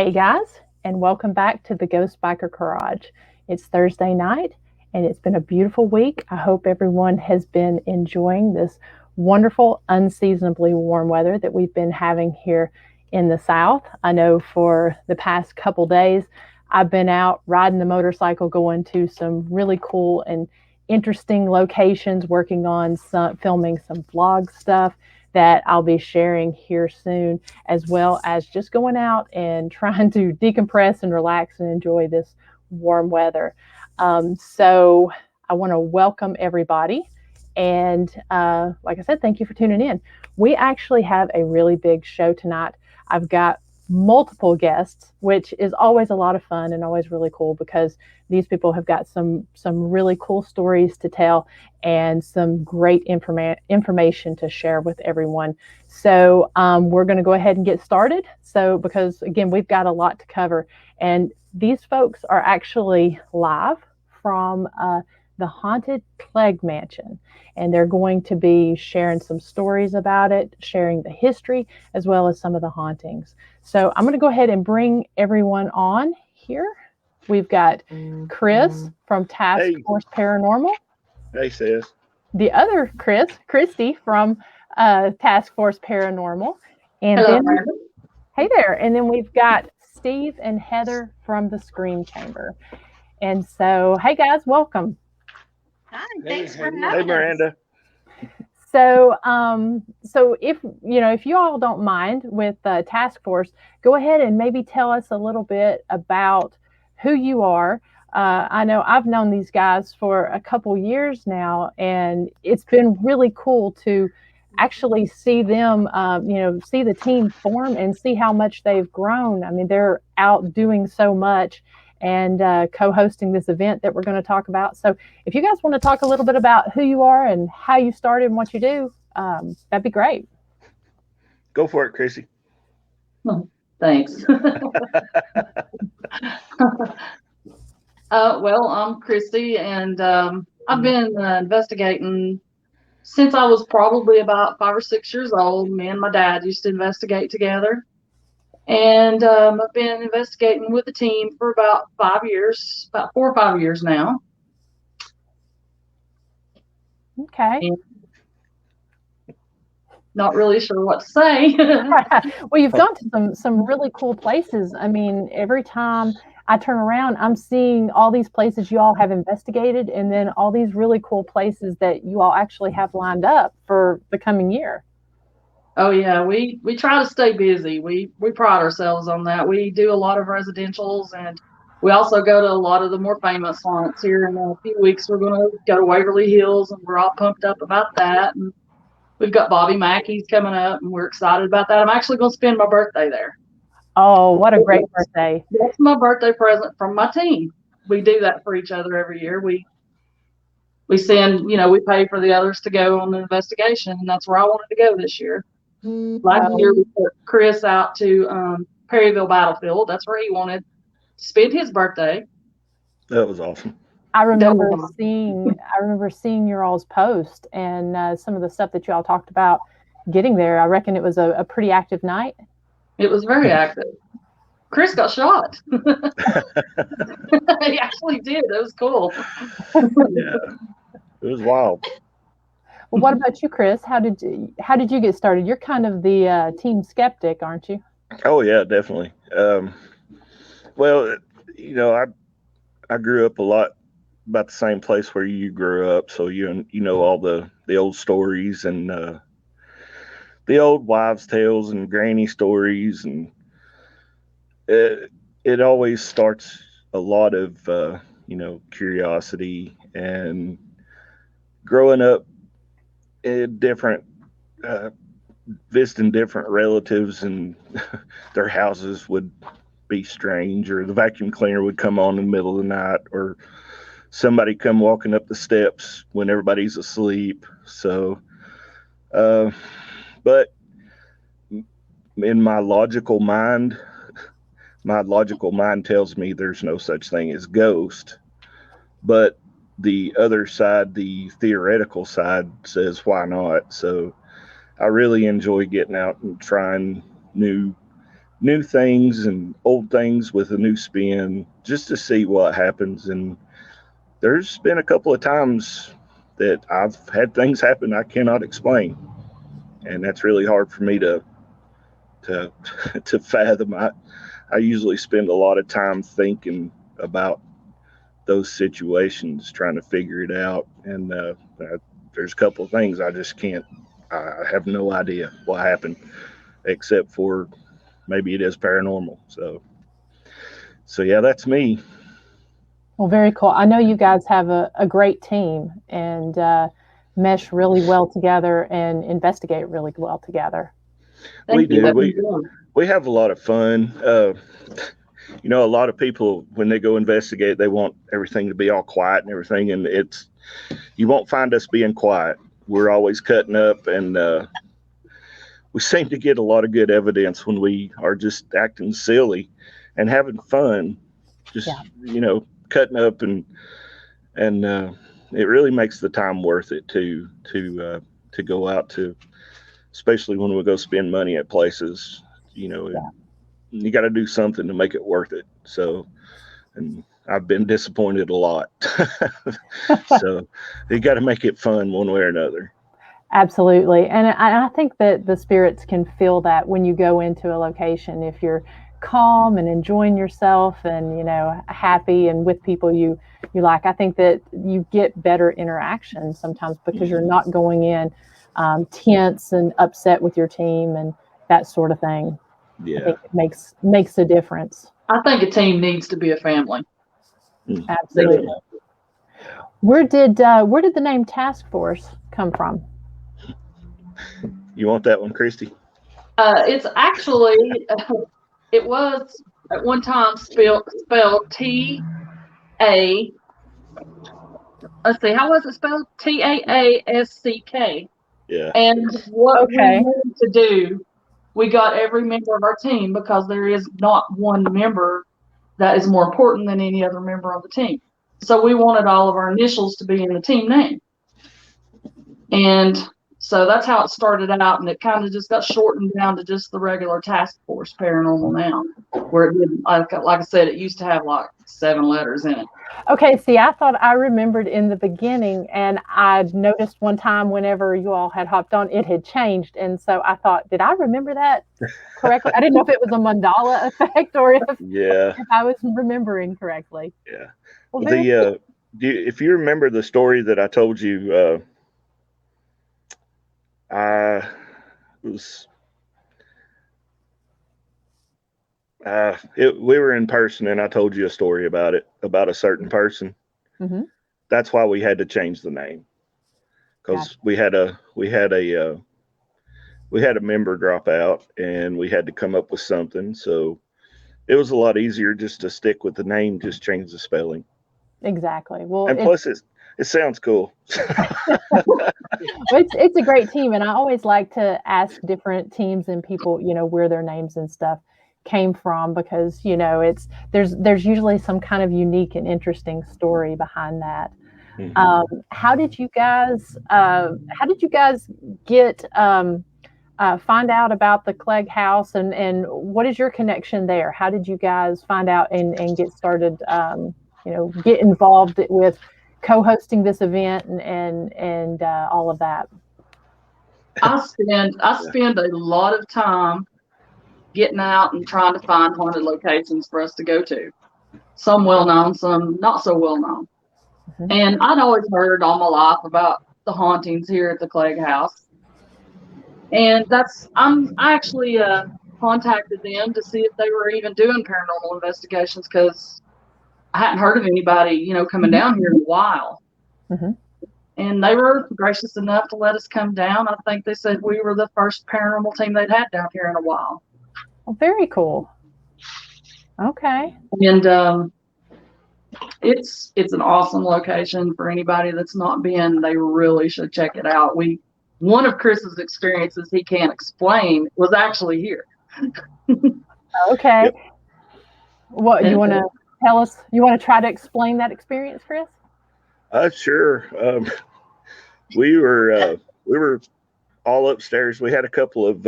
Hey guys, and welcome back to the Ghost Biker Garage. It's Thursday night, and it's been a beautiful week. I hope everyone has been enjoying this wonderful, unseasonably warm weather that we've been having here in the South. I know for the past couple days, I've been out riding the motorcycle, going to some really cool and interesting locations, working on filming some vlog stuff that I'll be sharing here soon, as well as just going out and trying to decompress and relax and enjoy this warm weather. So I want to welcome everybody. And like I said, thank you for tuning in. We actually have a really big show tonight. I've got multiple guests, which is always a lot of fun and always really cool because these people have got some really cool stories to tell and some great information to share with everyone. So we're going to go ahead and get started. So because again, we've got a lot to cover, and these folks are actually live from the Haunted Cleage Mansion, and they're going to be sharing some stories about it, sharing the history, as well as some of the hauntings. So I'm going to go ahead and bring everyone on here. We've got Kris from Task Force Paranormal. Hey, sis. The other Christy from Task Force Paranormal. And hello, then, hey there. And then we've got Steve and Heather from the Scream Chamber. And so, hey guys, welcome. Hi, thanks for having us. Hey, Miranda. So, if you all don't mind with Task Force, go ahead and maybe tell us a little bit about who you are. I know I've known these guys for a couple years now, and it's been really cool to actually see them, see the team form and see how much they've grown. I mean, they're out doing so much and co-hosting this event that we're going to talk about. So if you guys want to talk a little bit about who you are and how you started and what you do, that'd be great. Go for it, Chrissy. Oh, thanks. Well, I'm Christy, and I've been investigating since I was probably about 5 or 6 years old. Me and my dad used to investigate together. And I've been investigating with the team for about 5 years, about 4 or 5 years now. Okay. And not really sure what to say. Well, you've gone to some really cool places. I mean, every time I turn around, I'm seeing all these places you all have investigated, and then all these really cool places that you all actually have lined up for the coming year. Oh yeah, we try to stay busy. We pride ourselves on that. We do a lot of residentials, and we also go to a lot of the more famous haunts. Here in a few weeks, we're going to go to Waverly Hills, and we're all pumped up about that. And we've got Bobby Mackey's coming up, and we're excited about that. I'm actually going to spend my birthday there. Oh, what a great birthday. That's my birthday present from my team. We do that for each other every year. We send, we pay for the others to go on the investigation, and that's where I wanted to go this year. Last year, we took Chris out to Perryville Battlefield. That's where he wanted to spend his birthday. That was awesome. I remember seeing your all's post and some of the stuff that you all talked about getting there. I reckon it was a pretty active night. It was very active. Chris got shot. He actually did. That was cool. Yeah, it was wild. Well, what about you, Chris? How did you get started? You're kind of the team skeptic, aren't you? Oh yeah, definitely. Well, I grew up a lot about the same place where you grew up, so you know all the old stories and the old wives' tales and granny stories, and it always starts a lot of curiosity. And growing up different visiting different relatives, and their houses would be strange, or the vacuum cleaner would come on in the middle of the night, or somebody come walking up the steps when everybody's asleep. So but in my logical mind tells me there's no such thing as ghost, but the other side, the theoretical side, says why not. So I really enjoy getting out and trying new new things and old things with a new spin just to see what happens. And there's been a couple of times that I've had things happen I cannot explain. And that's really hard for me to to fathom. I usually spend a lot of time thinking about those situations, trying to figure it out. And there's a couple of things I just can't. I have no idea what happened, except for maybe it is paranormal. So yeah, that's me. Well, very cool. I know you guys have a great team and mesh really well together and investigate really well together. We do. We have a lot of fun. You know, a lot of people, when they go investigate, they want everything to be all quiet and everything. And you won't find us being quiet. We're always cutting up, and we seem to get a lot of good evidence when we are just acting silly and having fun. Just, you know, cutting up, and it really makes the time worth it to go out to, especially when we go spend money at places. You know, you got to do something to make it worth it. So, and I've been disappointed a lot. So you got to make it fun one way or another. Absolutely. And I think that the spirits can feel that when you go into a location. If you're calm and enjoying yourself and, you know, happy and with people you like, I think that you get better interaction sometimes because you're not going in tense and upset with your team and that sort of thing. Yeah. I think it makes a difference. I think a team needs to be a family. Absolutely. Where did the name Task Force come from? You want that one, Christy? It's actually, it was at one time spelled T-A, let's see, how was it spelled? T-A-A-S-C-K. Yeah. And what we wanted to do, we got every member of our team, because there is not one member that is more important than any other member of the team. So we wanted all of our initials to be in the team name. And so that's how it started out, and it kind of just got shortened down to just the regular Task Force Paranormal now, where it didn't, like I said, it used to have like 7 letters in it. Okay, see, I thought I remembered in the beginning, and I noticed one time whenever you all had hopped on, it had changed, and so I thought, did I remember that correctly? I didn't know if it was a mandala effect or if I was remembering correctly. Yeah. Well, if you remember the story that I told you, we were in person, and I told you a story about it, about a certain person. Mm-hmm. That's why we had to change the name, because we had a member drop out, and we had to come up with something. So it was a lot easier just to stick with the name, just change the spelling. Exactly. Well, and plus it sounds cool. It's a great team, and I always like to ask different teams and people, you know, where their names and stuff came from, because, you know, there's usually some kind of unique and interesting story behind that. Mm-hmm. How did you guys get find out about the Clegg House, and what is your connection there? How did you guys find out and get started? You know, get involved with co-hosting this event and all of that. I spend a lot of time getting out and trying to find haunted locations for us to go to. Some well-known, some not so well-known. Mm-hmm. And I'd always heard all my life about the hauntings here at the Clegg House. And I actually contacted them to see if they were even doing paranormal investigations, because I hadn't heard of anybody, you know, coming down here in a while. Mm-hmm. And they were gracious enough to let us come down. I think they said we were the first paranormal team they'd had down here in a while. Oh, very cool. Okay. And it's an awesome location. For anybody that's not been, they really should check it out. One of Chris's experiences he can't explain was actually here. Okay. Yep. What you want to tell us? You want to try to explain that experience, Chris? Sure. We were all upstairs. We had a couple of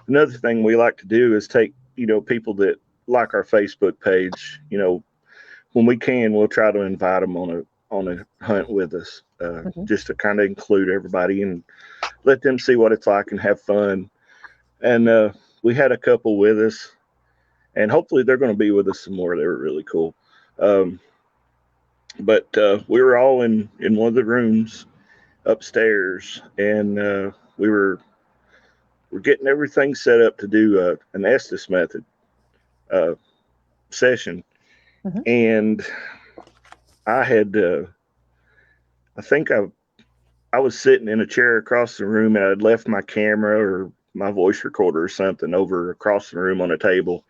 another thing we like to do is take people that like our Facebook page, when we can, we'll try to invite them on a hunt with us, just to kind of include everybody and let them see what it's like and have fun. And we had a couple with us, and hopefully they're going to be with us some more. They were really cool. But we were all in one of the rooms upstairs, and we're getting everything set up to do an Estes method session. And I had, I think I was sitting in a chair across the room, and I'd left my camera or my voice recorder or something over across the room on a table.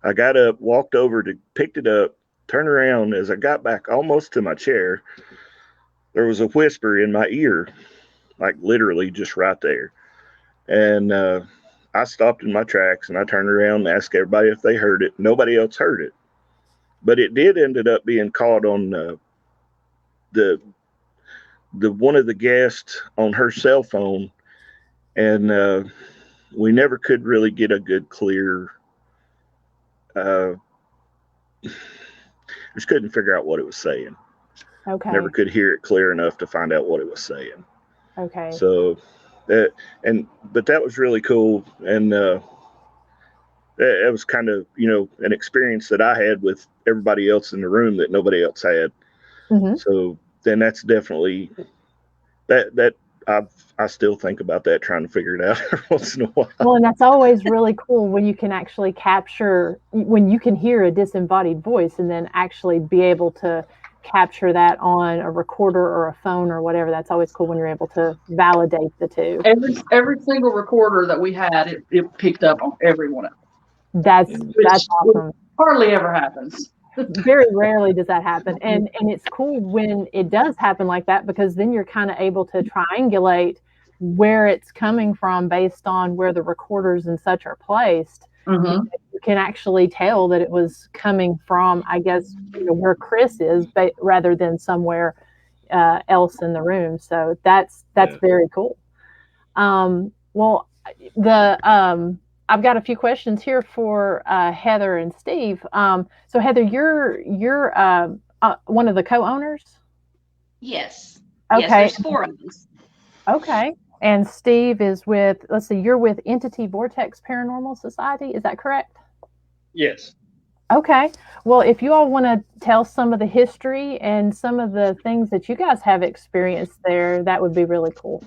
I got up, walked over to picked it up, turned around. As I got back almost to my chair, there was a whisper in my ear, like literally just right there. And I stopped in my tracks, and I turned around and asked everybody if they heard it. Nobody else heard it, but it did ended up being caught on the one of the guests on her cell phone, and we never could really get a good clear. Just couldn't figure out what it was saying. Okay. Never could hear it clear enough to find out what it was saying. Okay. So but that was really cool, and it was kind of an experience that I had with everybody else in the room that nobody else had. So then that's definitely that I still think about that, trying to figure it out every once in a while. Well, and that's always really cool when you can actually capture, when you can hear a disembodied voice and then actually be able to capture that on a recorder or a phone or whatever. That's always cool when you're able to validate the two. Every single recorder that we had, it picked up on every one of them. That's awesome. Hardly ever happens. Very rarely does that happen, and it's cool when it does happen like that, because then you're kind of able to triangulate where it's coming from based on where the recorders and such are placed. You can actually tell that it was coming from, I guess, where Kris is, but rather than somewhere else in the room. So that's very cool. Well, I've got a few questions here for Heather and Steve. So Heather, you're one of the co-owners? Yes. Okay. Yes, there's 4 of us. Okay. And Steve is with, let's see, you're with Entity Vortex Paranormal Society. Is that correct? Yes. Okay. Well, if you all want to tell some of the history and some of the things that you guys have experienced there, that would be really cool.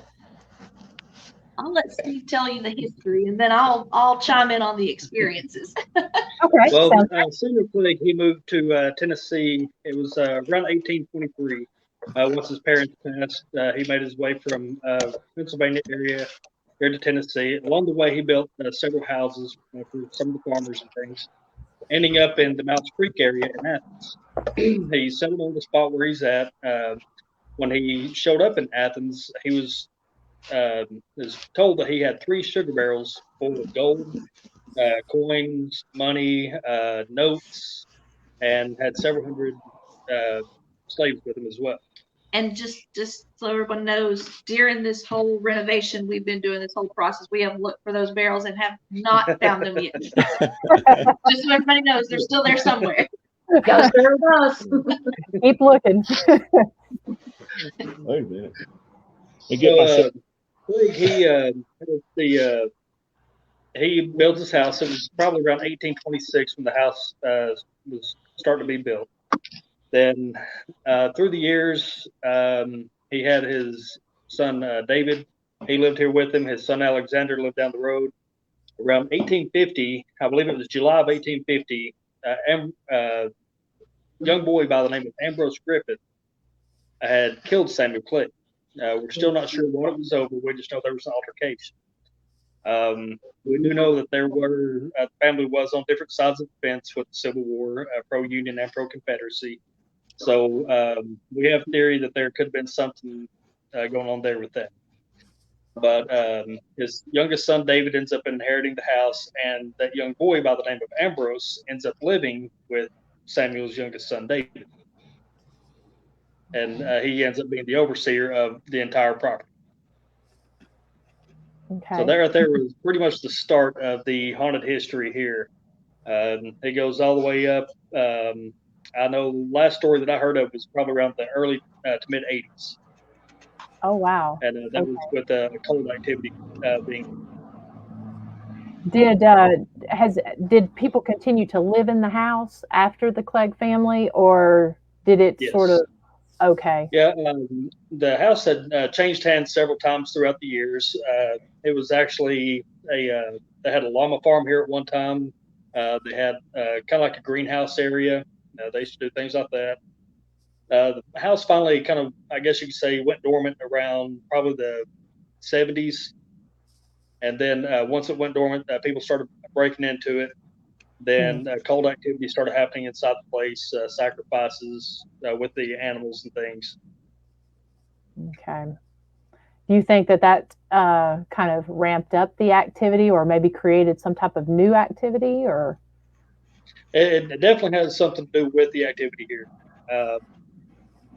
I'll let Steve tell you the history, and then I'll chime in on the experiences. Okay. Well, Samuel Cleage, he moved to Tennessee. It was around 1823. Once his parents passed, he made his way from Pennsylvania area here to Tennessee. Along the way, he built several houses for some of the farmers and things, ending up in the Mounts Creek area in Athens. He settled on the spot where he's at. When he showed up in Athens, he was told that he had 3 sugar barrels full of gold, coins, money, notes, and had several hundred slaves with him as well. And just so everyone knows, during this whole renovation we've been doing, this whole process, we have looked for those barrels and have not found them yet. Just so everybody knows, they're still there somewhere. Gotta share with us. Keep looking. Wait a minute. He built his house. It was probably around 1826 when the house was starting to be built. Then through the years, he had his son David. He lived here with him. His son Alexander lived down the road. Around 1850, I believe it was July of 1850, a young boy by the name of Ambrose Griffith had killed Samuel Cleage. We're still not sure what it was over. We just know there was an altercation. We do know that there were the family was on different sides of the fence with the Civil War, pro-Union and pro-Confederacy. So we have theory that there could have been something going on there with that. But his youngest son David ends up inheriting the house, and that young boy by the name of Ambrose ends up living with Samuel's youngest son David. And he ends up being the overseer of the entire property. Okay. So there was pretty much the start of the haunted history here It goes all the way up. I know the last story that I heard of was probably around the early to mid 80s. Oh, wow. And that was with cold activity being. Did people continue to live in the house after the Clegg family, or did it Yes. sort of? Okay. Yeah, the house had changed hands several times throughout the years. It was actually they had a llama farm here at one time. They had kind of like a greenhouse area. They used to do things like that. The house finally kind of, I guess you could say, went dormant around probably the 70s. And then once it went dormant, people started breaking into it. Then cold activity started happening inside the place, sacrifices with the animals and things. Okay. Do you think that kind of ramped up the activity, or maybe created some type of new activity, or? It definitely has something to do with the activity here.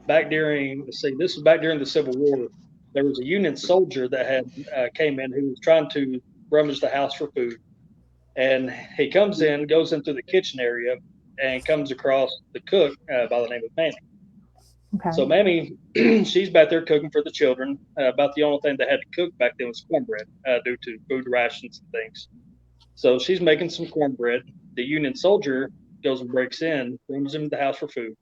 This was back during the Civil War. There was a Union soldier that had came in who was trying to rummage the house for food. And he comes in, goes into the kitchen area, and comes across the cook by the name of Mammy. Okay. So Mammy, she's back there cooking for the children. About the only thing they had to cook back then was cornbread due to food rations and things. So she's making some cornbread. The Union soldier goes and breaks in, brings him to the house for food.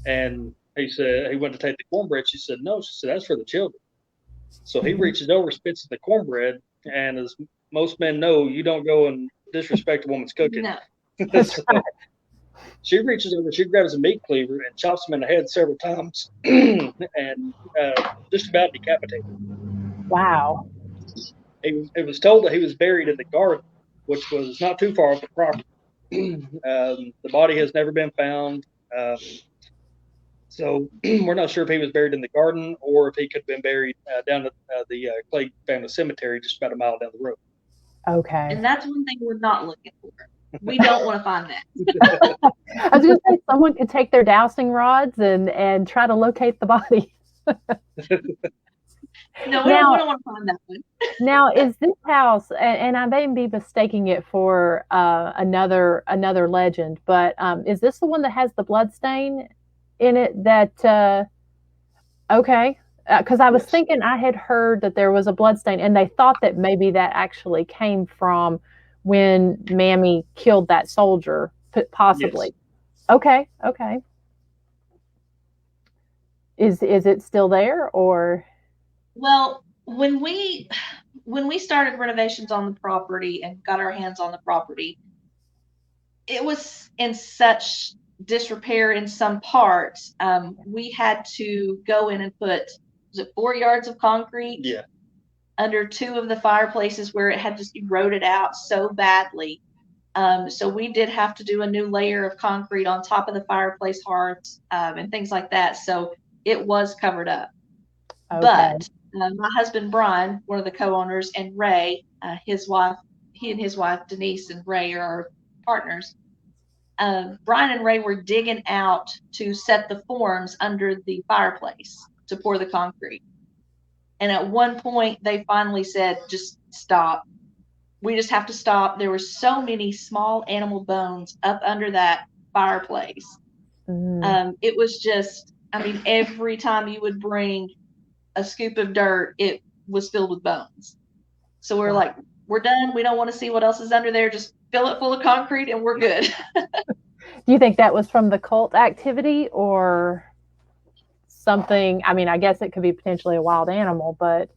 And he said he went to take the cornbread. She said, no. She said, that's for the children. So he reaches over, spits at the cornbread. And as most men know, you don't go and disrespect a woman's cooking. No. So she reaches over, she grabs a meat cleaver and chops him in the head several times and just about decapitated him. Wow. It was told that he was buried in the garden, which was not too far off the property. The body has never been found. So we're not sure if he was buried in the garden or if he could have been buried down at the Clegg family cemetery just about a mile down the road. Okay. And that's one thing we're not looking for. We don't want to find that. I was going to say, someone could take their dowsing rods and try to locate the body. No, we don't want to find that one. Now, is this house, and I may be mistaking it for another legend, but is this the one that has the blood stain in it that, okay, because I was thinking I had heard that there was a blood stain, and they thought that maybe that actually came from when Mammy killed that soldier, possibly. Yes. Okay. Is it still there, or? Well, when we started renovations on the property and got our hands on the property, it was in such disrepair in some parts. We had to go in and put, was it 4 yards of concrete? Yeah. Under 2 of the fireplaces where it had just eroded out so badly. So we did have to do a new layer of concrete on top of the fireplace hearths and things like that. So it was covered up. Okay. But my husband, Brian, one of the co-owners, and Ray, his wife, he and his wife, Denise, and Ray are our partners. Brian and Ray were digging out to set the forms under the fireplace to pour the concrete. And at one point, they finally said, just stop. We just have to stop. There were so many small animal bones up under that fireplace. It was just, every time you would bring a scoop of dirt, it was filled with bones. So we're like, we're done. We don't want to see what else is under there. Just fill it full of concrete and we're good. Do you think that was from the cult activity or something? I guess it could be potentially a wild animal, but.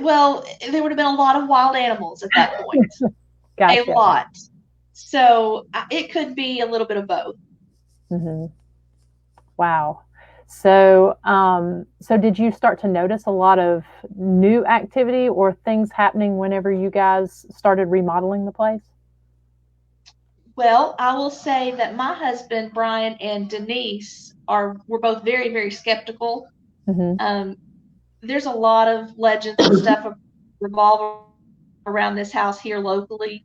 Well, there would have been a lot of wild animals at that point. Gotcha. A lot. So it could be a little bit of both. Mm-hmm. Wow. So, so did you start to notice a lot of new activity or things happening whenever you guys started remodeling the place? Well, I will say that my husband, Brian, and Denise were both very, very skeptical. Mm-hmm. There's a lot of legends and stuff revolve around this house here locally.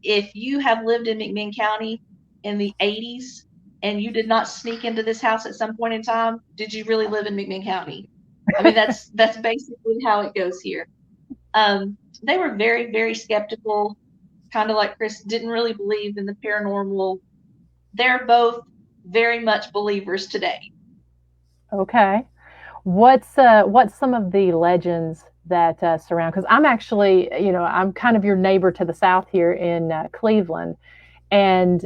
If you have lived in McMinn County in the 80s and you did not sneak into this house at some point in time, did you really live in McMinn County? That's basically how it goes here. They were very, very skeptical. kind of like Kris, didn't really believe in the paranormal. They're both very much believers today. Okay. What's some of the legends that surround? Because I'm actually, I'm kind of your neighbor to the south here in Cleveland, and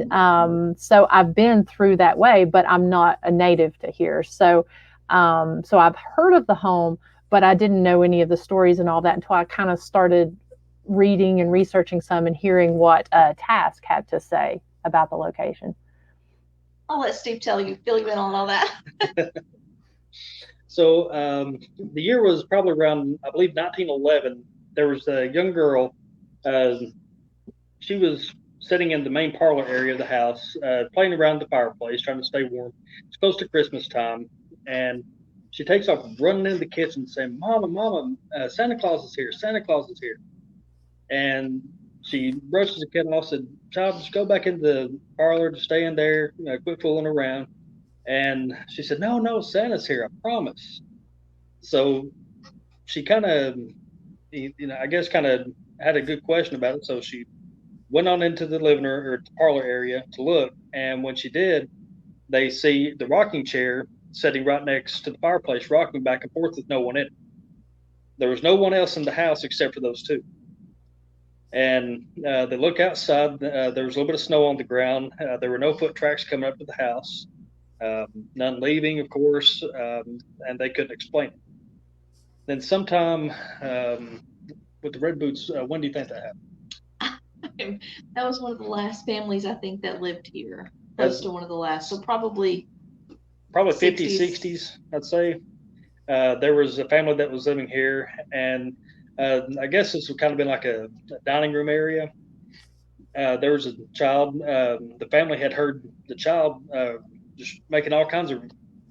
so I've been through that way, but I'm not a native to here. So I've heard of the home, but I didn't know any of the stories and all that until I kind of started reading and researching some and hearing what TASK had to say about the location. I'll let Steve fill you in on all that. So the year was probably around, I believe, 1911. There was a young girl. She was sitting in the main parlor area of the house, playing around the fireplace, trying to stay warm. It's close to Christmas time, and she takes off running into the kitchen saying, Mama, Santa Claus is here, Santa Claus is here. And she brushes the kid off, said, child, just go back into the parlor, to stay in there, quit fooling around. And she said, no, Santa's here, I promise. So she kind of, I guess kind of had a good question about it. So she went on into the living room or the parlor area to look. And when she did, they see the rocking chair sitting right next to the fireplace, rocking back and forth with no one in it. There was no one else in the house except for those two. And they look outside. There was a little bit of snow on the ground. There were no foot tracks coming up to the house. None leaving, of course, and they couldn't explain it. Then sometime with the red boots, when do you think that happened? That was one of the last families, I think, that lived here. Close to one of the last. So probably 50s, 60s, I'd say. There was a family that was living here, and I guess this would kind of been like a dining room area. There was a child. The family had heard the child just making all kinds of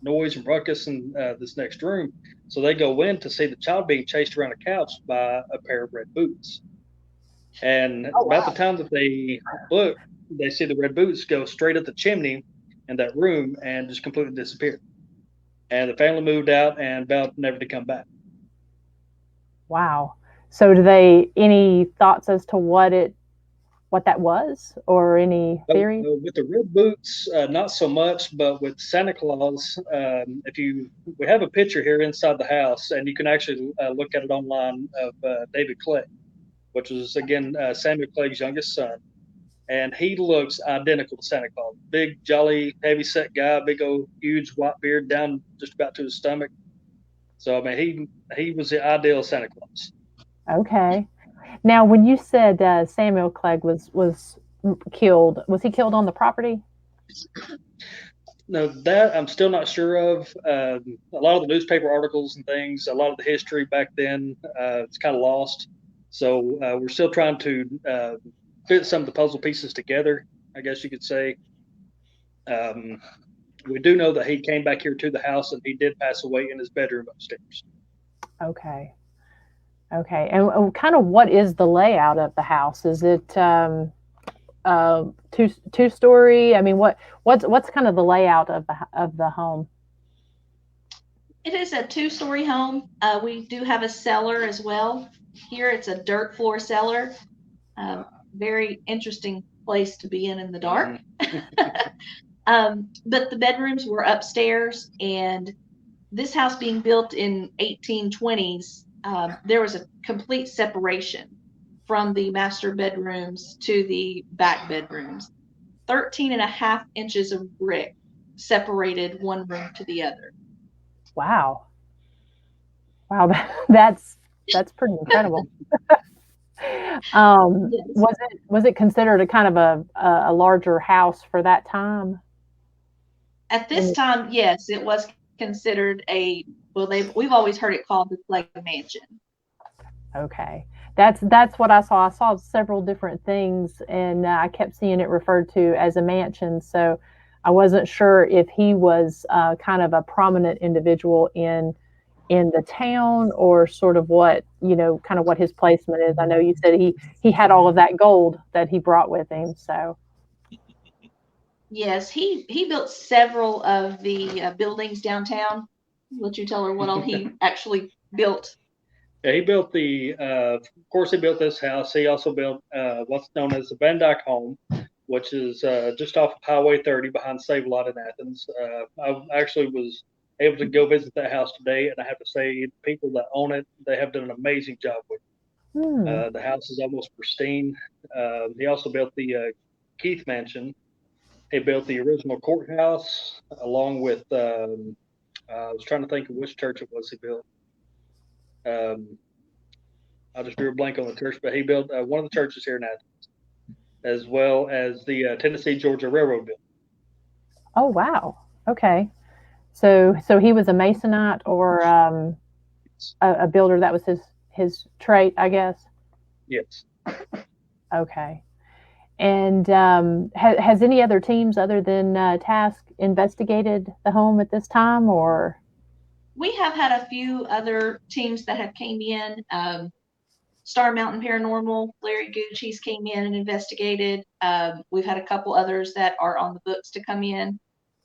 noise and ruckus in this next room. So they go in to see the child being chased around a couch by a pair of red boots. And about the time that they look, they see the red boots go straight up the chimney in that room and just completely disappear. And the family moved out and vowed never to come back. Wow. So any thoughts as to what that was, or any theory? With the red boots, not so much, but with Santa Claus, we have a picture here inside the house, and you can actually look at it online of David Clay, which was, again, Samuel Cleage's youngest son. And he looks identical to Santa Claus. Big, jolly, heavy-set guy, big old, huge white beard down just about to his stomach. So, I mean, he was the ideal Santa Claus. Okay. Now, when you said Samuel Cleage was killed, was he killed on the property? No, that I'm still not sure of. A lot of the newspaper articles and things, a lot of the history back then, it's kind of lost. So we're still trying to fit some of the puzzle pieces together, I guess you could say. We do know that he came back here to the house, and he did pass away in his bedroom upstairs. Okay. And kind of what is the layout of the house? Is it two-story? I mean, what's kind of the layout of the home? It is a 2-story home. We do have a cellar as well. Here it's a dirt floor cellar. Very interesting place to be in the dark. But the bedrooms were upstairs, and this house being built in 1820s, there was a complete separation from the master bedrooms to the back bedrooms. 13.5 inches of brick separated one room to the other. Wow, that's pretty incredible. Yes. Was it considered a kind of a larger house for that time? At this time, yes, it was considered we've always heard it called the Cleage Mansion. Okay. That's what I saw. I saw several different things, and I kept seeing it referred to as a mansion. So I wasn't sure if he was kind of a prominent individual in the town, or sort of what, kind of what his placement is. I know you said he had all of that gold that he brought with him. So yes, he built several of the buildings downtown. Let you tell her what all he actually built. Yeah, he built of course, he built this house. He also built what's known as the Van Dyke home, which is just off of Highway 30 behind Save-A-Lot in Athens. I actually was able to go visit that house today, and I have to say, the people that own it, they have done an amazing job with it. The house is almost pristine. He also built the Keith Mansion. He built the original courthouse, along with, I was trying to think of which church it was he built. I just drew a blank on the church, but he built one of the churches here in Athens, as well as the Tennessee-Georgia Railroad building. Oh, wow. Okay. So he was a Masonite or a builder. That was his trait, I guess. Yes. Okay. And has any other teams other than TASK investigated the home at this time, or? We have had a few other teams that have came in. Star Mountain Paranormal, Larry Gooch, he's came in and investigated. We've had a couple others that are on the books to come in.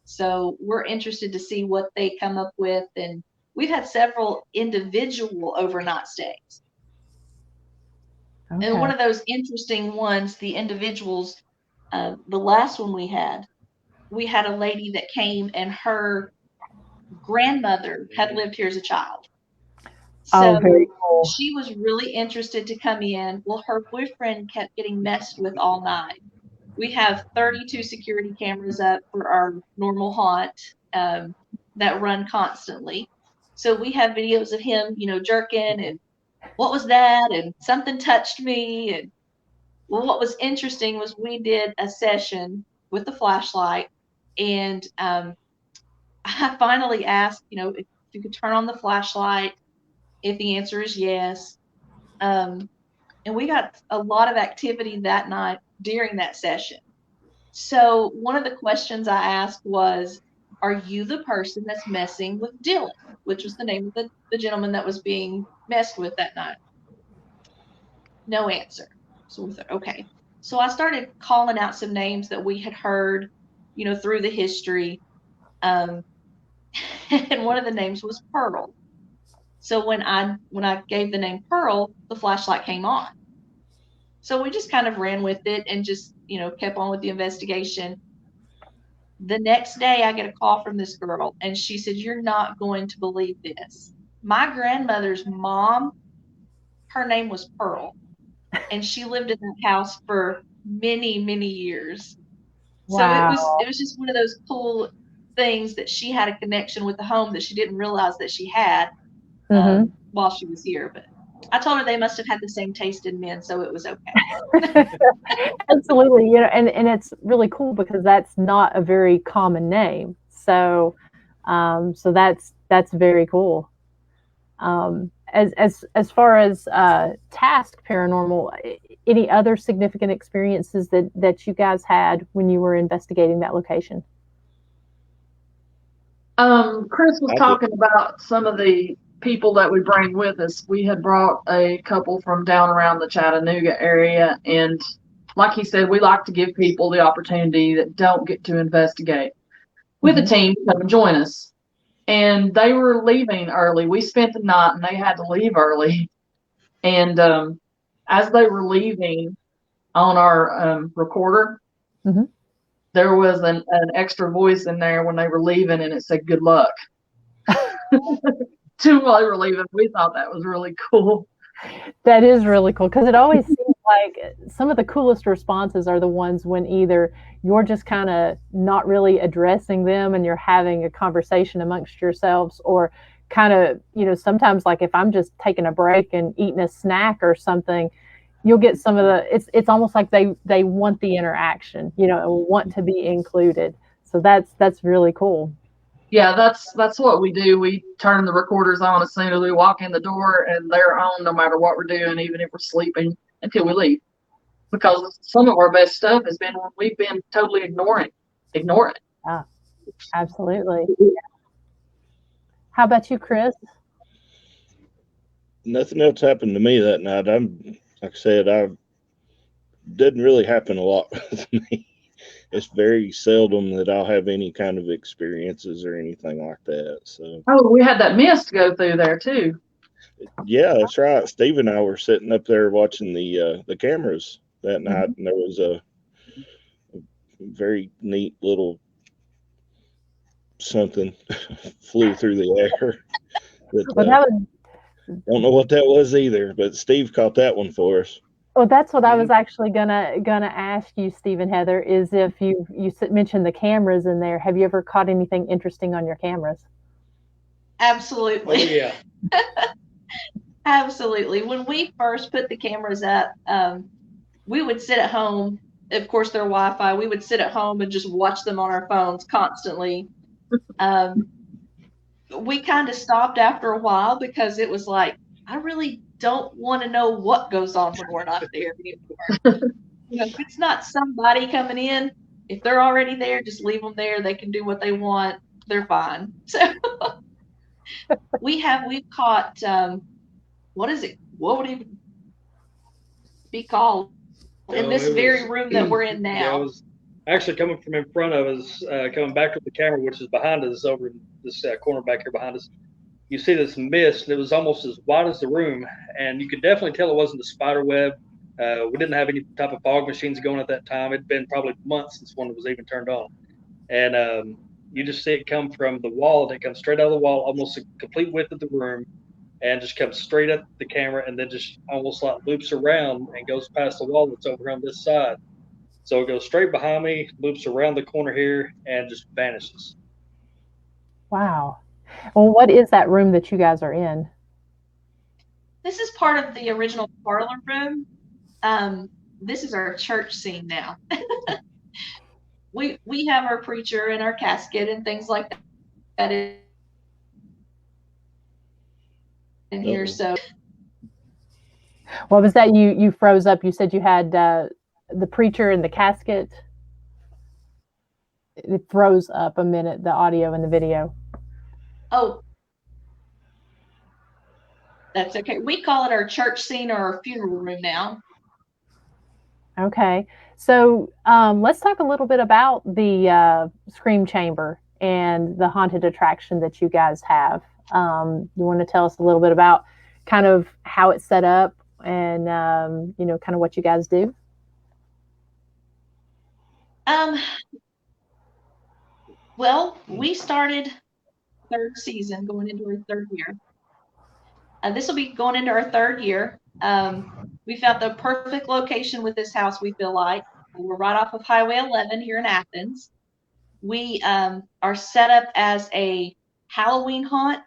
So we're interested to see what they come up with. And we've had several individual overnight stays. Okay. And one of those interesting ones, the individuals, the last one we had a lady that came and her grandmother had lived here as a child. So very cool. She was really interested to come in. Well, her boyfriend kept getting messed with all night. We have 32 security cameras up for our normal haunt that run constantly. So we have videos of him, jerking and what was that? And something touched me. And well, what was interesting was we did a session with the flashlight, and I finally asked, if you could turn on the flashlight. If the answer is yes. And we got a lot of activity that night during that session. So one of the questions I asked was, are you the person that's messing with Dylan? Which was the name of the gentleman that was being messed with that night. No answer. So we thought, okay. So I started calling out some names that we had heard, through the history. And one of the names was Pearl. So when I gave the name Pearl, the flashlight came on. So we just kind of ran with it and just, kept on with the investigation. The next day I get a call from this girl and she said, "You're not going to believe this. My grandmother's mom, her name was Pearl, and she lived in that house for many, many years." Wow. So it was just one of those cool things that she had a connection with the home that she didn't realize that she had. While she was here, but I told her they must have had the same taste in men, so it was okay. Absolutely, and it's really cool because that's not a very common name, so that's very cool. As far as TASK Paranormal, any other significant experiences that you guys had when you were investigating that location? Kris was talking about some of the people that we bring with us. We had brought a couple from down around the Chattanooga area, and like he said, we like to give people the opportunity that don't get to investigate with a team to come and join us. And they were leaving early. We spent the night and they had to leave early. And as they were leaving on our recorder, there was an extra voice in there when they were leaving, and it said "good luck." While they were leaving. We thought that was really cool. That is really cool, because it always seems like some of the coolest responses are the ones when either you're just kind of not really addressing them and you're having a conversation amongst yourselves, or kind of, sometimes like if I'm just taking a break and eating a snack or something, you'll get some of it's almost like they want the interaction, and want to be included. So that's really cool. Yeah, that's what we do. We turn the recorders on as soon as we walk in the door, and they're on no matter what we're doing, even if we're sleeping, until we leave. Because some of our best stuff has been when we've been totally ignore it. Ah, absolutely. Yeah. How about you, Kris? Nothing else happened to me that night. Like I said, didn't really happen a lot with me. It's very seldom that I'll have any kind of experiences or anything like that. So. Oh, we had that mist go through there too. Yeah, that's right. Steve and I were sitting up there watching the cameras that night, and there was a very neat little something flew through the air. Well, that was Don't know what that was either, but Steve caught that one for us. Well, that's what I was actually gonna ask you, Steve and Heather, is if you mentioned the cameras in there. Have you ever caught anything interesting on your cameras? Absolutely. Oh, yeah. Absolutely. When we first put the cameras up, we would sit at home. Of course, they're Wi-Fi. We would sit at home and just watch them on our phones constantly. We kind of stopped after a while because it was like, I really don't want to know what goes on when we're not there anymore. If it's not somebody coming in, if they're already there, just leave them there. They can do what they want. They're fine. So we've caught, what is it? What would it be called in this very room that we're in now? Yeah, it was actually coming from in front of us, coming back to the camera, which is behind us over in this corner back here behind us. You see this mist, and it was almost as wide as the room, and you could definitely tell it wasn't a spider web. We didn't have any type of fog machines going at that time. It'd been probably months since one was even turned on. And you just see it come from the wall, and it comes straight out of the wall, almost a complete width of the room, and just comes straight up the camera, and then just almost like loops around and goes past the wall that's over on this side. So it goes straight behind me, loops around the corner here, and just vanishes. Wow. Well, what is that room that you guys are in? This is part of the original parlor room. This is our church scene now. We have our preacher and our casket and things like that in here. So What was that? You froze up. You said you had the preacher and the casket. It froze up a minute, the audio and the video. Oh, that's okay. We call it our church scene or our funeral room now. Okay. So let's talk a little bit about the Scream Chamber and the haunted attraction that you guys have. You want to tell us a little bit about kind of how it's set up and, kind of what you guys do? Well, we started third season, going into our third year. This will be going into our third year. We found the perfect location with this house, we feel like. We're right off of Highway 11 here in Athens. We are set up as a Halloween haunt.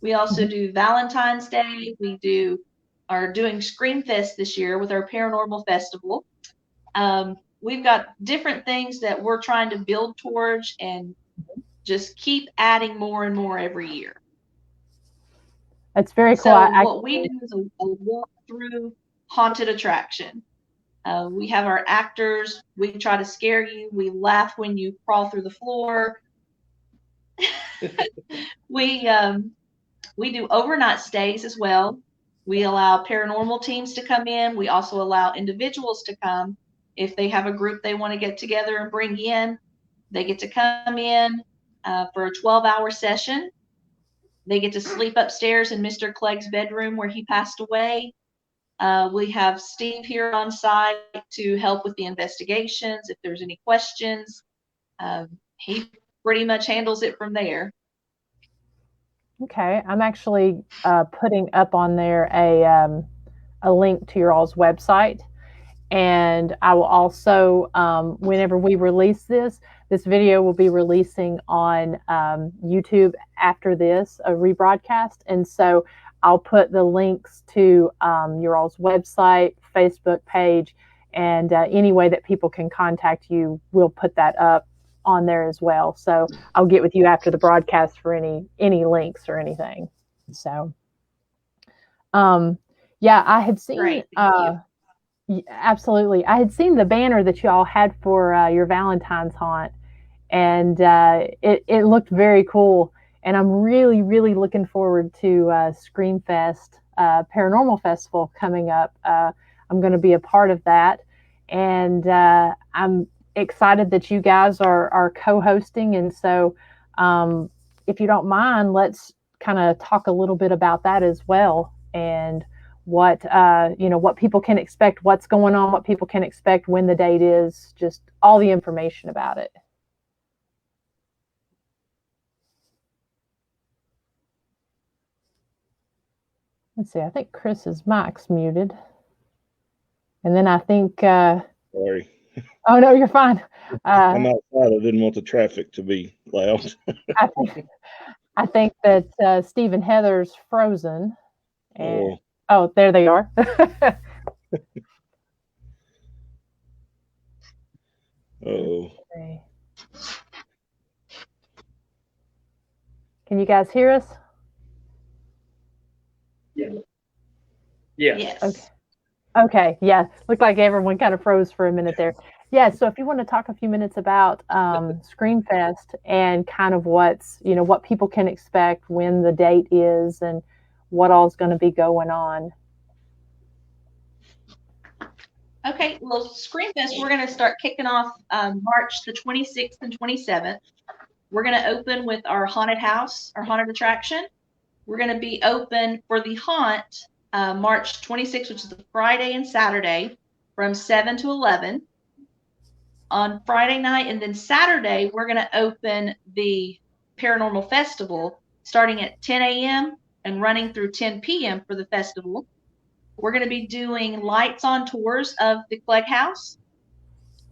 We also do Valentine's Day. We are doing Screamfest this year with our Paranormal Festival. We've got different things that we're trying to build towards and just keep adding more and more every year. That's very cool. So what we do is a walk-through haunted attraction. We have our actors. We try to scare you. We laugh when you crawl through the floor. We do overnight stays as well. We allow paranormal teams to come in. We also allow individuals to come. If they have a group they want to get together and bring in, they get to come in for a 12-hour session. They get to sleep upstairs in Mr. Clegg's bedroom where he passed away. We have Steve here on site to help with the investigations. If there's any questions, he pretty much handles it from there. Okay, I'm actually putting up on there a link to your all's website, and I will also, whenever we release this video will be releasing on YouTube after this, a rebroadcast, and so I'll put the links to your all's website, Facebook page, and any way that people can contact you, we'll put that up on there as well. So I'll get with you after the broadcast for any links or anything. So, yeah, I had seen. Great. Absolutely, I had seen the banner that you all had for your Valentine's haunt, and it looked very cool. And I'm really, really looking forward to Screamfest Paranormal Festival coming up. I'm going to be a part of that, and I'm excited that you guys are co-hosting. And so, if you don't mind, let's kind of talk a little bit about that as well. and what what people can expect, what's going on, what people can expect, when the date is, just all the information about it. Let's see, I think Chris's mic's muted. And then I think Sorry. Oh no, you're fine. I'm outside. I didn't want the traffic to be loud. I think that Steve and Heather's frozen. And, oh, there they are. oh. Can you guys hear us? Yeah. Yes. Okay. Yeah. Looked like everyone kind of froze for a minute there. Yeah. So if you want to talk a few minutes about Screamfest and kind of what people can expect, when the date is, and what all's going to be going on. Okay. Well, Screamfest, we're going to start kicking off March the 26th and 27th. We're going to open with our haunted house, our haunted attraction. We're going to be open for the haunt March 26th, which is the Friday and Saturday, from 7 to 11 on Friday night. And then Saturday, we're going to open the Paranormal Festival starting at 10 a.m. and running through 10 p.m. for the festival. We're going to be doing lights on tours of the Clegg House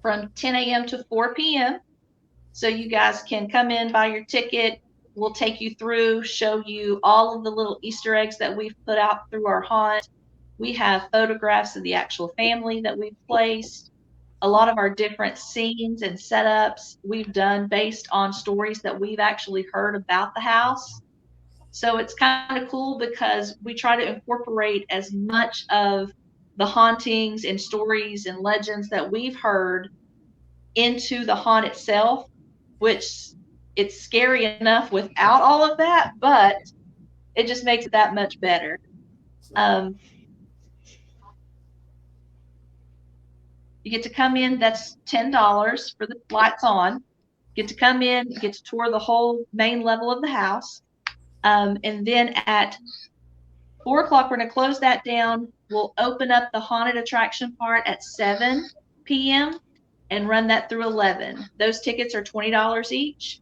from 10 a.m. to 4 p.m. So you guys can come in, buy your ticket. We'll take you through, show you all of the little Easter eggs that we've put out through our haunt. We have photographs of the actual family that we've placed. A lot of our different scenes and setups we've done based on stories that we've actually heard about the house. So it's kind of cool because we try to incorporate as much of the hauntings and stories and legends that we've heard into the haunt itself, which it's scary enough without all of that, but it just makes it that much better. You get to come in, that's $10 for the lights on. You get to come in, you get to tour the whole main level of the house. And then at 4 o'clock, we're going to close that down. We'll open up the haunted attraction part at 7 p.m. and run that through 11. Those tickets are $20 each.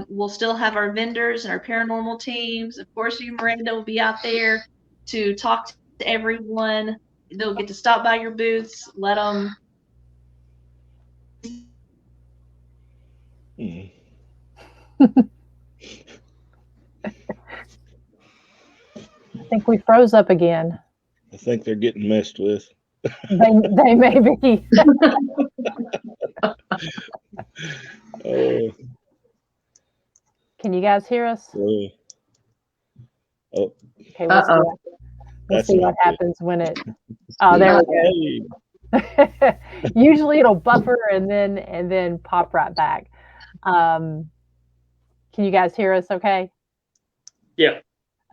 We'll still have our vendors and our paranormal teams. Of course, you, Miranda, will be out there to talk to everyone. They'll get to stop by your booths, let them. I think we froze up again. I think they're getting messed with. They may be. Can you guys hear us? Oh. Okay, we'll see what happens when it. Oh, there we go. Usually it'll buffer and then pop right back. Can you guys hear us okay? Yeah.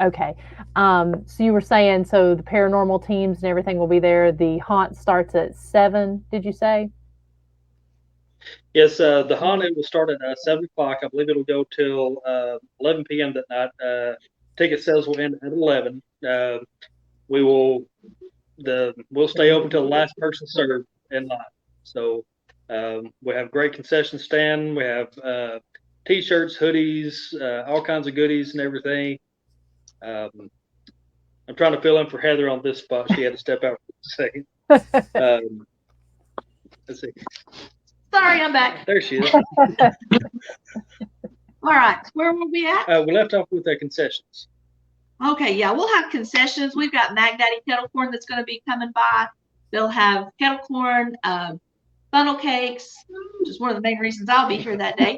Okay. So you were saying, so the paranormal teams and everything will be there. The haunt starts at 7, did you say? Yes, the haunted will start at 7 o'clock. I believe it'll go till 11 p.m. that night. Ticket sales will end at 11. We'll stay open till the last person served in line. So we have great concession stand. We have T-shirts, hoodies, all kinds of goodies and everything. I'm trying to fill in for Heather on this spot. She had to step out for a second. Let's see. Sorry, I'm back. There she is. All right, where were we at? We left off with the concessions. Okay, yeah, we'll have concessions. We've got Mag Daddy kettle corn that's going to be coming by. They'll have kettle corn, funnel cakes, which is one of the main reasons I'll be here that day.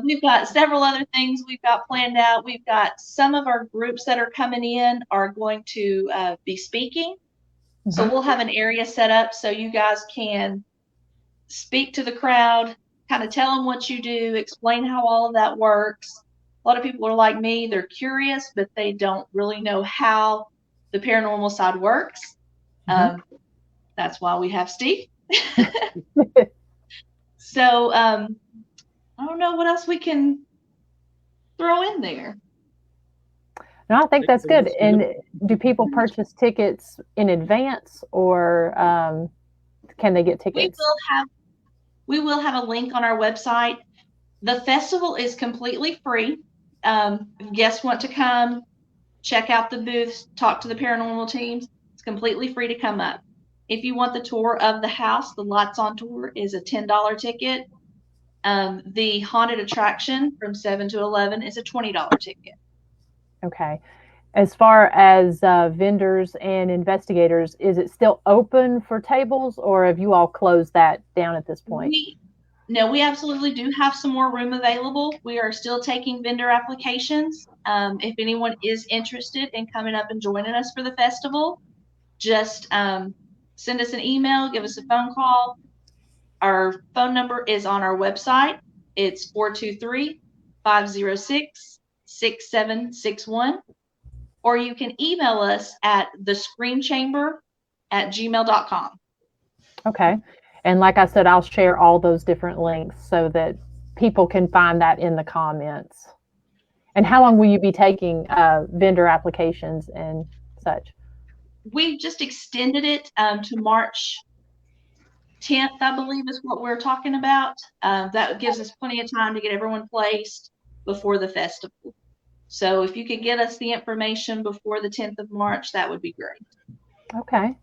We've got several other things we've got planned out. We've got some of our groups that are coming in are going to be speaking. Mm-hmm. So we'll have an area set up so you guys can speak to the crowd, kind of tell them what you do, explain how all of that works. A lot of people are like me, they're curious, but they don't really know how the paranormal side works. Mm-hmm. That's why we have Steve. So I don't know what else we can throw in there. No, I think that's good. And do people purchase tickets in advance, or can they get tickets? We will have a link on our website. The festival is completely free. If guests want to come, check out the booths, talk to the paranormal teams, it's completely free to come up. If you want the tour of the house, the Lights On tour is a $10 ticket. The haunted attraction from 7 to 11 is a $20 ticket. Okay. As far as vendors and investigators, is it still open for tables, or have you all closed that down at this point? We absolutely do have some more room available. We are still taking vendor applications. If anyone is interested in coming up and joining us for the festival, just send us an email, give us a phone call. Our phone number is on our website. It's 423-506-6761. Or you can email us at thescreamchamber@gmail.com. Okay. And like I said, I'll share all those different links so that people can find that in the comments. And how long will you be taking vendor applications and such? We just extended it to March 10th, I believe is what we're talking about. That gives us plenty of time to get everyone placed before the festival. So if you could get us the information before the 10th of March, that would be great. Okay.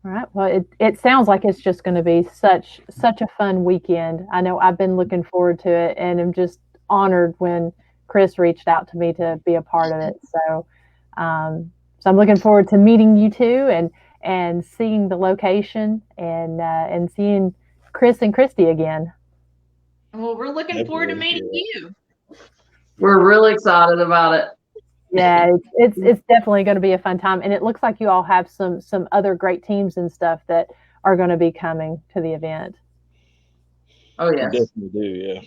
All right. Well, it sounds like it's just going to be such a fun weekend. I know I've been looking forward to it, and I'm just honored when Kris reached out to me to be a part of it. So, so I'm looking forward to meeting you two and seeing the location and seeing Kris and Christy again. Well, we're looking forward to meeting you. We're really excited about it. Yeah, it's definitely going to be a fun time, and it looks like you all have some other great teams and stuff that are going to be coming to the event. Oh yeah, definitely do. Yeah.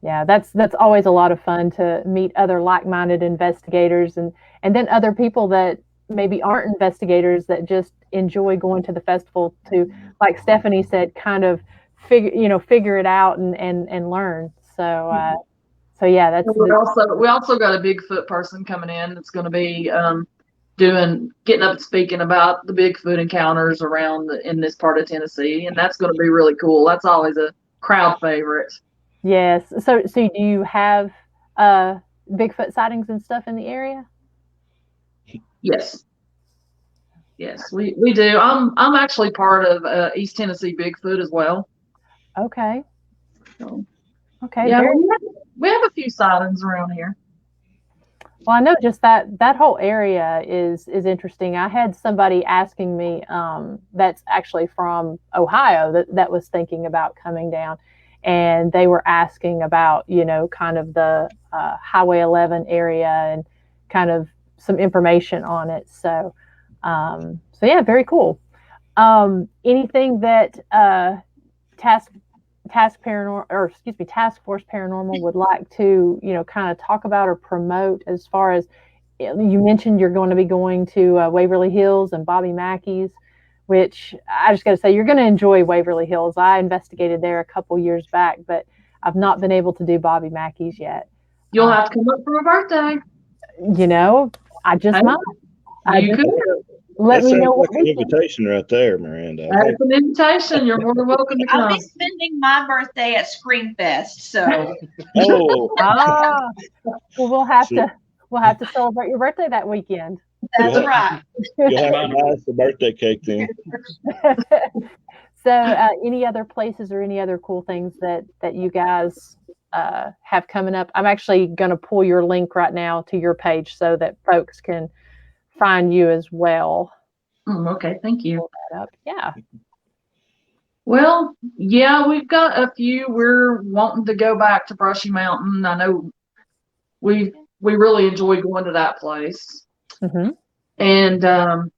Yeah, that's always a lot of fun to meet other like-minded investigators and then other people that maybe aren't investigators that just enjoy going to the festival to, like Stephanie said, kind of figure it out and learn. So yeah, that's. We also got a Bigfoot person coming in that's going to be getting up and speaking about the Bigfoot encounters in this part of Tennessee, and that's going to be really cool. That's always a crowd favorite. Yes. So do you have Bigfoot sightings and stuff in the area? Yes, we do. I'm actually part of East Tennessee Bigfoot as well. Okay. So, okay. Yeah, we have a few sightings around here. Well, I know just that whole area is interesting. I had somebody asking me that's actually from Ohio that was thinking about coming down, and they were asking about kind of the Highway 11 area and kind of some information on it. So yeah, very cool. Anything that Task Force Paranormal would like to, kind of talk about or promote, as far as you mentioned you're going to be going to Waverly Hills and Bobby Mackey's, which I just got to say, you're going to enjoy Waverly Hills. I investigated there a couple years back, but I've not been able to do Bobby Mackey's yet. You'll have to come up for a birthday. I just might. You could. Let me know what an invitation right there, Miranda. That's an invitation. You're more than welcome to come. I'll be spending my birthday at Screamfest, so. Oh. Well, we'll have to celebrate your birthday that weekend. That's right. You'll have to buy us a birthday cake then. So, any other places or any other cool things that you guys have coming up? I'm actually going to pull your link right now to your page so that folks can find you as well. Okay, thank you. Pull that up. Yeah. Well, yeah, we've got a few. We're wanting to go back to Brushy Mountain. I know we really enjoy going to that place. Mm-hmm. And I'm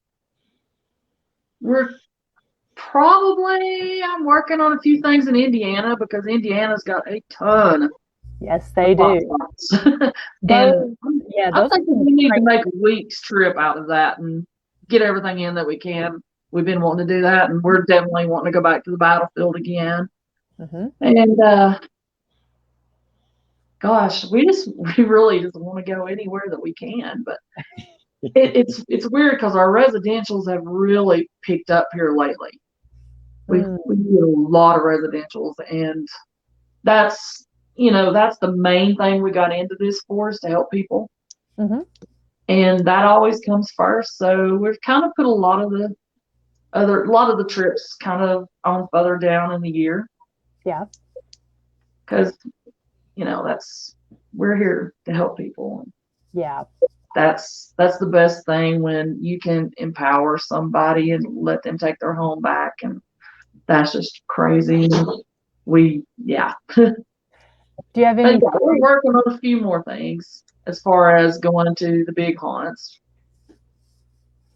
working on a few things in Indiana, because Indiana's got a ton. Yes, they do. And I think we need to make a week's trip out of that and get everything in that we can. We've been wanting to do that, and we're definitely wanting to go back to the battlefield again. Mm-hmm. And gosh, we really just want to go anywhere that we can. But it's weird because our residentials have really picked up here lately. We get a lot of residentials, and that's the main thing we got into this for, is to help people. Mm-hmm. And that always comes first. So we've kind of put a lot of the trips kind of on further down in the year. Yeah. Because, we're here to help people. Yeah. That's the best thing, when you can empower somebody and let them take their home back. And that's just crazy. Do you have any? We're working on a few more things as far as going to the big haunts.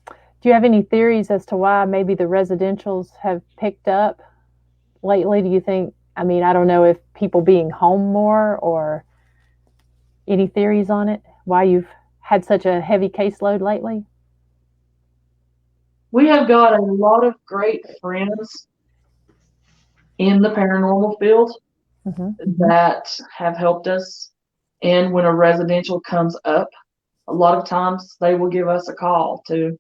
Do you have any theories as to why maybe the residentials have picked up lately? Do you think? I mean, I don't know if people being home more, or any theories on it, why you've had such a heavy caseload lately? We have got a lot of great friends in the paranormal field that have helped us. And when a residential comes up, a lot of times they will give us a call to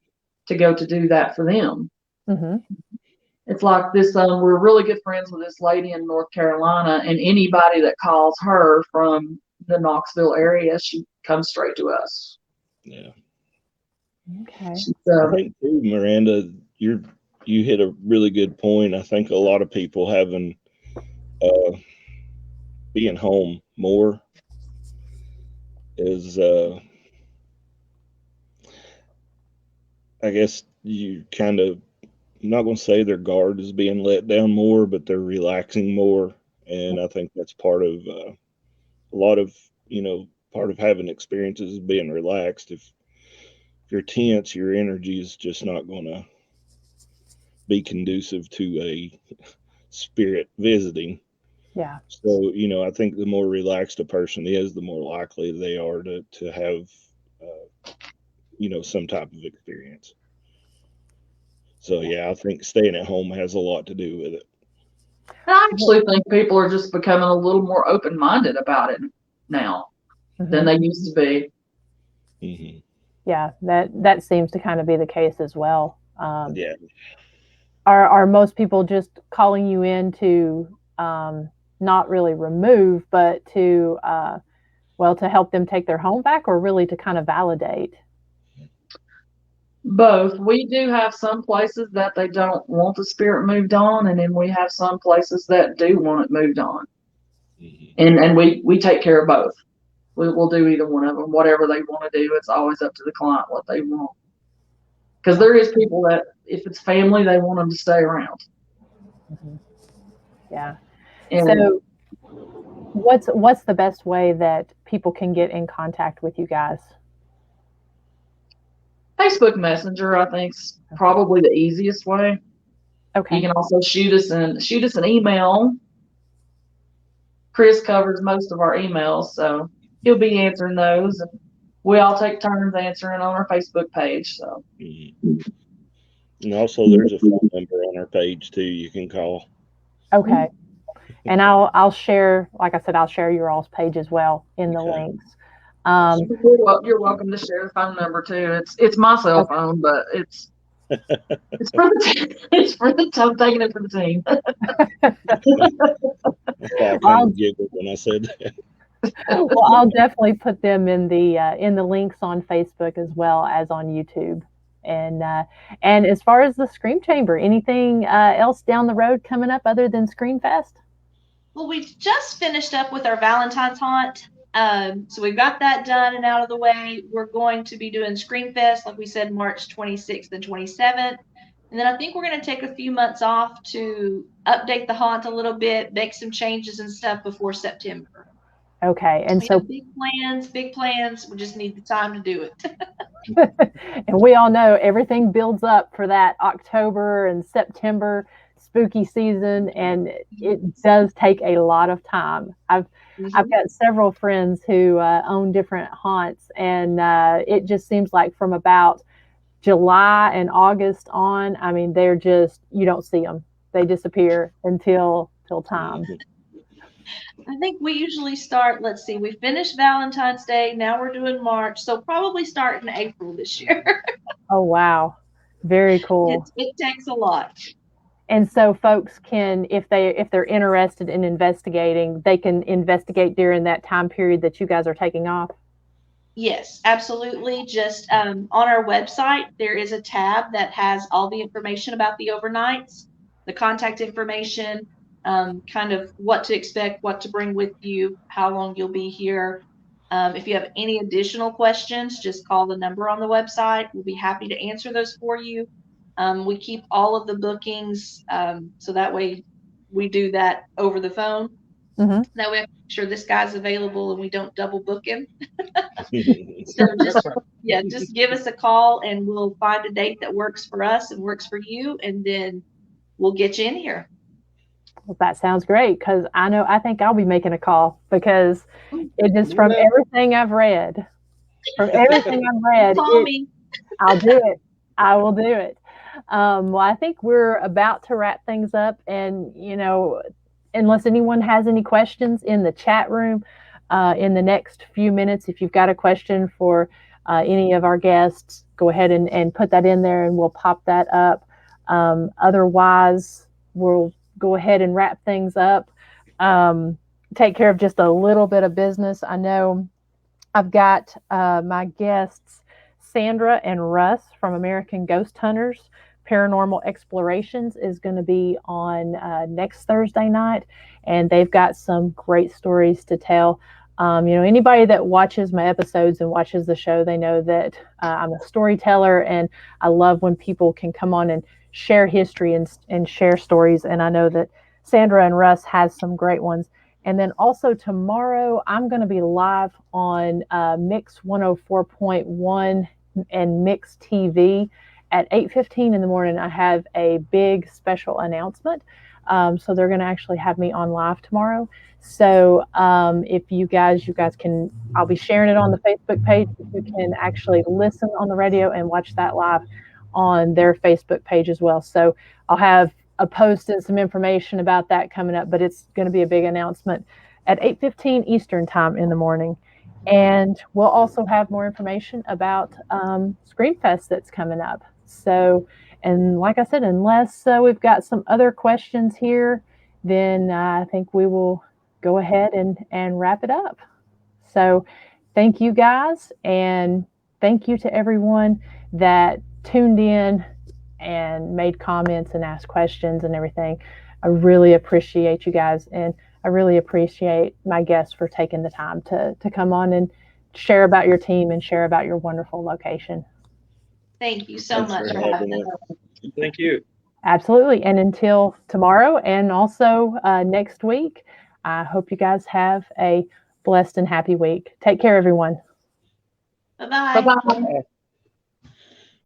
go to do that for them. Mm-hmm. It's like this, we're really good friends with this lady in North Carolina, and anybody that calls her from the Knoxville area, she comes straight to us. Yeah. Okay. I think too, Miranda, you hit a really good point. I think a lot of people having being home more is I guess you kind of, I'm not going to say their guard is being let down more, but they're relaxing more. And I think that's part of a lot of, part of having experiences is being relaxed. If you're tense, your energy is just not going to be conducive to a spirit visiting. Yeah. So, I think the more relaxed a person is, the more likely they are to have, some type of experience. So, yeah, I think staying at home has a lot to do with it. I actually think people are just becoming a little more open-minded about it now than they used to be. Mm-hmm. Yeah, that seems to kind of be the case as well. Yeah. Are most people just calling you in to not really remove, but to help them take their home back, or really to kind of validate? Both. We do have some places that they don't want the spirit moved on, and then we have some places that do want it moved on. Mm-hmm. And we take care of both. We'll do either one of them. Whatever they want to do, it's always up to the client what they want. Because there is people that, if it's family, they want them to stay around. Mm-hmm. Yeah. And so what's the best way that people can get in contact with you guys? Facebook Messenger, I think, is probably the easiest way. Okay. You can also shoot us an email. Kris covers most of our emails, so he'll be answering those, and we all take turns answering on our Facebook page. So. Mm-hmm. And also, there's a phone number on our page too. You can call. Okay. And I'll share, like I said, I'll share your all's page as well in the links. You're welcome to share the phone number too. It's my cell phone, but it's for the I'm taking it for the team. I kind of giggled when I said that. Well, I'll definitely put them in the links on Facebook as well as on YouTube. And as far as the Scream Chamber, anything else down the road coming up other than Screamfest? Well, we just finished up with our Valentine's haunt. So we've got that done and out of the way. We're going to be doing Screamfest, like we said, March 26th and 27th. And then I think we're going to take a few months off to update the haunt a little bit, make some changes and stuff before September. Okay. And so big plans. We just need the time to do it. And we all know everything builds up for that October and September spooky season, and it does take a lot of time. I've got several friends who own different haunts, and it just seems like from about July and August on, I mean, they're just, you don't see them. They disappear until time. I think we usually start, let's see, we finished Valentine's Day. Now we're doing March. So probably start in April this year. Oh, wow. Very cool. It takes a lot. And so folks can, if they're interested in investigating, they can investigate during that time period that you guys are taking off. Yes, absolutely. Just on our website, there is a tab that has all the information about the overnights, the contact information, kind of what to expect, what to bring with you, how long you'll be here. If you have any additional questions, just call the number on the website. We'll be happy to answer those for you. We keep all of the bookings, so that way we do that over the phone. Mm-hmm. That way I make sure this guy's available and we don't double book him. So just give us a call and we'll find a date that works for us and works for you, and then we'll get you in here. Well, that sounds great, because I think I'll be making a call, because it just from everything I've read, Call me. I'll do it. I will do it. Well, I think we're about to wrap things up, and unless anyone has any questions in the chat room, in the next few minutes, if you've got a question for any of our guests, go ahead and put that in there and we'll pop that up. Otherwise, we'll go ahead and wrap things up. Take care of just a little bit of business. I know I've got my guests, Sandra and Russ from American Ghost Hunters Paranormal Explorations, is going to be on next Thursday night, and they've got some great stories to tell. Anybody that watches my episodes and watches the show, they know that I'm a storyteller, and I love when people can come on and share history and share stories. And I know that Sandra and Russ has some great ones. And then also tomorrow, I'm going to be live on Mix 104.1 and Mix TV at 8:15 in the morning. I have a big special announcement. So they're going to actually have me on live tomorrow. So if you guys can, I'll be sharing it on the Facebook page. You can actually listen on the radio and watch that live on their Facebook page as well. So I'll have a post and some information about that coming up, but it's going to be a big announcement at 8:15 Eastern time in the morning. And we'll also have more information about Screamfest that's coming up. So, and like I said, unless we've got some other questions here, then I think we will go ahead and wrap it up. So thank you guys, and thank you to everyone that tuned in and made comments and asked questions and everything. I really appreciate you guys, and I really appreciate my guests for taking the time to come on and share about your team and share about your wonderful location. Thank you so much for having us. Thank you. Absolutely. And until tomorrow, and also next week, I hope you guys have a blessed and happy week. Take care, everyone. Bye-bye. Bye-bye.